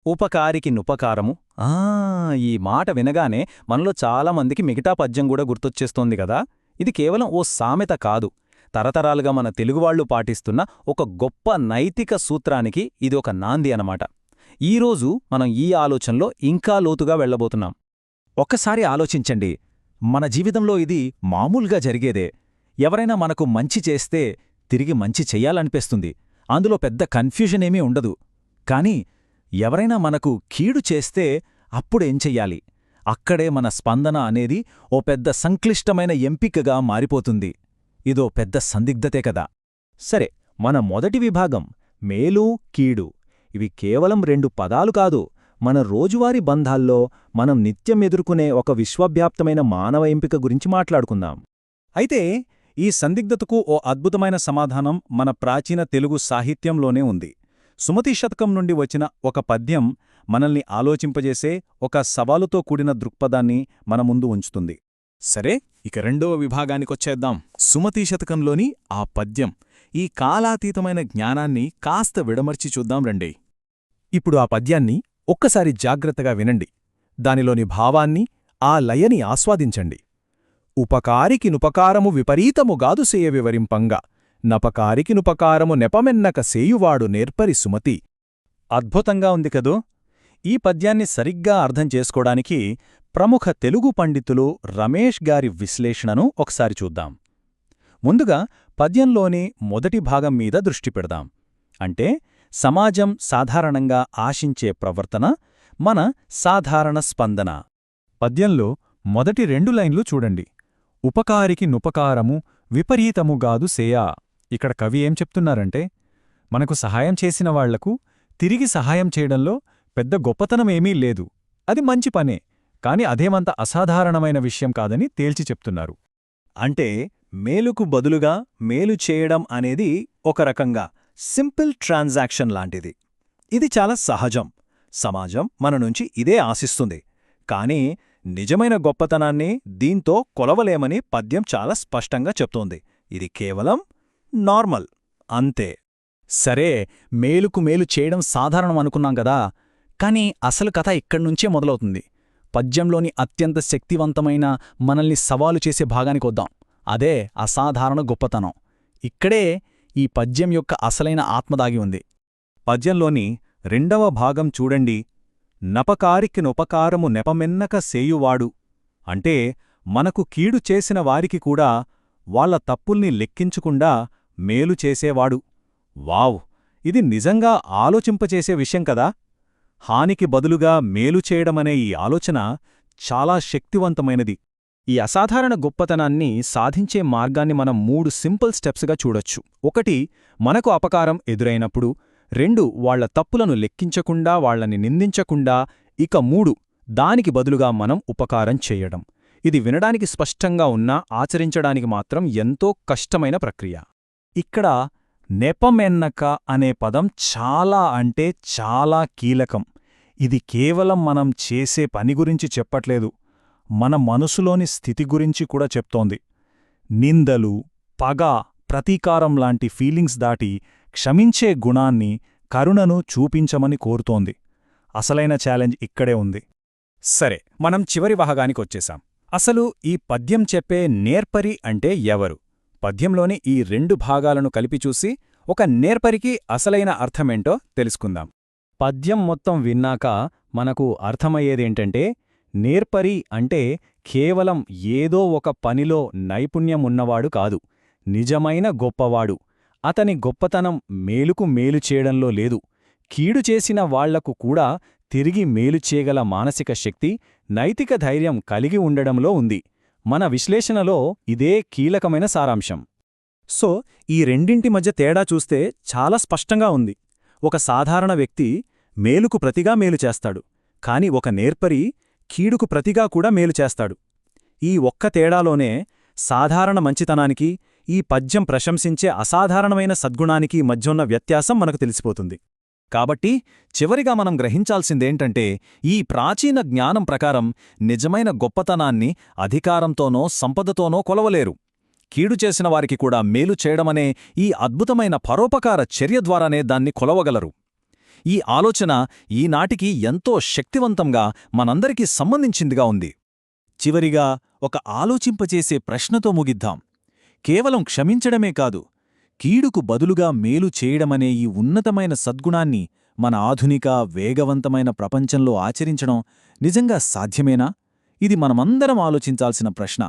ఉపకారికి నుపకారము. ఆ ఈ మాట వినగానే మనలో చాలామందికి మిగతా పద్యం కూడా గుర్తొచ్చేస్తోంది కదా. ఇది కేవలం ఓ సామెత కాదు, తరతరాలుగా మన తెలుగువాళ్లు పాటిస్తున్న ఒక గొప్ప నైతిక సూత్రానికి ఇది ఒక నాంది అనమాట. ఈరోజు మనం ఈ ఆలోచనలో ఇంకా లోతుగా వెళ్లబోతున్నాం. ఒక్కసారి ఆలోచించండి, మన జీవితంలో ఇది మామూలుగా జరిగేదే. ఎవరైనా మనకు మంచి చేస్తే తిరిగి మంచి చెయ్యాలనిపిస్తుంది, అందులో పెద్ద కన్ఫ్యూజనేమీ ఉండదు. కాని ఎవరైనా మనకు కీడు చేస్తే అప్పుడేం చెయ్యాలి? అక్కడే మన స్పందన అనేది ఓ పెద్ద సంక్లిష్టమైన ఎంపికగా మారిపోతుంది. ఇదో పెద్ద సందిగ్ధతే కదా. సరే, మన మొదటి విభాగం మేలు కీడు, ఇవి కేవలం 2 పదాలు కాదు, మన రోజువారీ బంధాల్లో మనం నిత్యం ఎదుర్కొనే ఒక విశ్వవ్యాప్తమైన మానవ ఎంపిక గురించి మాట్లాడుకుందాం. అయితే ఈ సందిగ్ధతకు ఓ అద్భుతమైన సమాధానం మన ప్రాచీన తెలుగు సాహిత్యంలోనే ఉంది. సుమతీ శతకం నుండి వచ్చిన ఒక పద్యం మనల్ని ఆలోచింపజేసే ఒక సవాలుతో కూడిన దృక్పథాన్ని మన ముందు ఉంచుతుంది. సరే, ఇక రెండవ విభాగానికొచ్చేద్దాం. సుమతీ శతకంలోని ఆ పద్యం, ఈ కాలాతీతమైన జ్ఞానాన్ని కాస్త విడమర్చి చూద్దాం రండి. ఇప్పుడు ఆ పద్యాన్ని ఒక్కసారి జాగ్రత్తగా వినండి, దానిలోని భావాన్ని, ఆ లయని ఆస్వాదించండి. ఉపకారికి నుపకారము విపరీతముగాదు సేయ వివరింపంగా, నపకారికి నుపకారము నెపమెన్నక సేయువాడు నేర్పరి సుమతి. అద్భుతంగా ఉంది కదూ. ఈ పద్యాన్ని సరిగ్గా అర్థం చేసుకోవడానికి ప్రముఖ తెలుగు పండితులు రమేష్ గారి విశ్లేషణను ఒకసారి చూద్దాం. ముందుగా పద్యంలోని మొదటి భాగం మీద దృష్టి పెడదాం. అంటే సమాజం సాధారణంగా ఆశించే ప్రవర్తన, మన సాధారణ స్పందన. పద్యంలో మొదటి 2 లైన్లు చూడండి. ఉపకారికి నుపకారము విపరీతముగాదు సేయా. ఇక్కడ కవి ఏం చెప్తున్నారంటే, మనకు సహాయం చేసిన వాళ్లకు తిరిగి సహాయం చేయడంలో పెద్ద గొప్పతనమేమీ లేదు, అది మంచి పనే, కాని అదేమంత అసాధారణమైన విషయం కాదని తేల్చి చెప్తున్నారు. అంటే మేలుకు బదులుగా మేలు చేయడం అనేది ఒక రకంగా సింపుల్ ట్రాన్సాక్షన్ లాంటిది. ఇది చాలా సహజం, సమాజం మన నుంచి ఇదే ఆశిస్తుంది. కానీ నిజమైన గొప్పతనాన్ని దీంతో కొలవలేమని పద్యం చాలా స్పష్టంగా చెప్తోంది. ఇది కేవలం నార్మల్, అంతే. సరే, మేలుకు మేలు చేయడం సాధారణం అనుకున్నాం కదా, కాని అసలు కథ ఇక్కడ్నుంచే మొదలవుతుంది. పద్యంలోని అత్యంత శక్తివంతమైన, మనల్ని సవాలు చేసే భాగానికొద్దాం. అదే అసాధారణ గొప్పతనం. ఇక్కడే ఈ పద్యం యొక్క అసలైన ఆత్మదాగి ఉంది. పద్యంలోని 2వ భాగం చూడండి. నపకారికి నుపకారము నెపమెన్నక సేయువాడు. అంటే మనకు కీడు చేసిన వారికి కూడా వాళ్ల తప్పుల్ని లెక్కించుకుండా మేలు చేసేవాడు. వావ్! ఇది నిజంగా ఆలోచింపచేసే విషయం కదా. హానికి బదులుగా మేలు చేయడమనే ఈ ఆలోచన చాలా శక్తివంతమైనది. ఈ అసాధారణ గొప్పతనాన్ని సాధించే మార్గాన్ని మనం 3 సింపుల్ స్టెప్స్గా చూడొచ్చు. 1, మనకు అపకారం ఎదురైనప్పుడు. 2, వాళ్ల తప్పులను లెక్కించకుండా, వాళ్లని నిందించకుండా. ఇక 3, దానికి బదులుగా మనం ఉపకారం చెయ్యడం. ఇది వినడానికి స్పష్టంగా ఉన్నా ఆచరించడానికి మాత్రం ఎంతో కష్టమైన ప్రక్రియ. ఇక్కడ నెపమెన్నక అనే పదం చాలా అంటే చాలా కీలకం. ఇది కేవలం మనం చేసే పని గురించి చెప్పట్లేదు, మన మనసులోని స్థితి గురించి కూడా చెప్తోంది. నిందలు, పగ, ప్రతీకారం లాంటి ఫీలింగ్స్ దాటి క్షమించే గుణాన్ని, కరుణను చూపించమని కోరుతోంది. అసలైన ఛాలెంజ్ ఇక్కడే ఉంది. సరే, మనం చివరి భాగానికొచ్చేశాం. అసలు ఈ పద్యం చెప్పే నేర్పరి అంటే ఎవరు? పద్యంలోని ఈ 2 భాగాలను కలిపి చూసి ఒక నేర్పరికి అసలైన అర్థమేంటో తెలుసుకుందాం. పద్యం మొత్తం విన్నాక మనకు అర్థమయ్యేదేంటంటే, నేర్పరి అంటే కేవలం ఏదో ఒక పనిలో నైపుణ్యమున్నవాడు కాదు, నిజమైన గొప్పవాడు. అతని గొప్పతనం మేలుకు మేలు చేయడంలో లేదు, కీడు చేసిన వాళ్లకు కూడా తిరిగి మేలు చేయగల మానసిక శక్తి, నైతిక ధైర్యం కలిగి ఉండడంలో ఉంది. మన విశ్లేషణలో ఇదే కీలకమైన సారాంశం. సో ఈ రెండింటి మధ్య తేడా చూస్తే చాలా స్పష్టంగా ఉంది. ఒక సాధారణ వ్యక్తి మేలుకు ప్రతిగా మేలు చేస్తాడు, కాని ఒక నేర్పరి కీడుకు ప్రతిగా కూడా మేలు చేస్తాడు. ఈ ఒక్క తేడాలోనే సాధారణ మంచితనానికి, ఈ పద్యం ప్రశంసించే అసాధారణమైన సద్గుణానికి మధ్యున్న వ్యత్యాసం మనకు తెలిసిపోతుంది. కాబట్టి చివరిగా మనం గ్రహించాల్సిందేంటంటే, ఈ ప్రాచీన జ్ఞానం ప్రకారం నిజమైన గొప్పతనాన్ని అధికారంతోనో సంపదతోనో కొలవలేరు. కీడు చేసిన వారికి కూడా మేలు చేయడమనే ఈ అద్భుతమైన పరోపకార చర్య ద్వారానే దాన్ని కొలవగలరు. ఈ ఆలోచన ఈనాటికి ఎంతో శక్తివంతంగా మనందరికీ సంబంధించిందిగా ఉంది. చివరిగా ఒక ఆలోచింపచేసే ప్రశ్నతో ముగిద్దాం. కేవలం క్షమించడమే కాదు, కీడుకు బదులుగా మేలు చేయడమనే ఈ ఉన్నతమైన సద్గుణాన్ని మన ఆధునిక, వేగవంతమైన ప్రపంచంలో ఆచరించడం నిజంగా సాధ్యమేనా? ఇది మనమందరం ఆలోచించాల్సిన ప్రశ్న.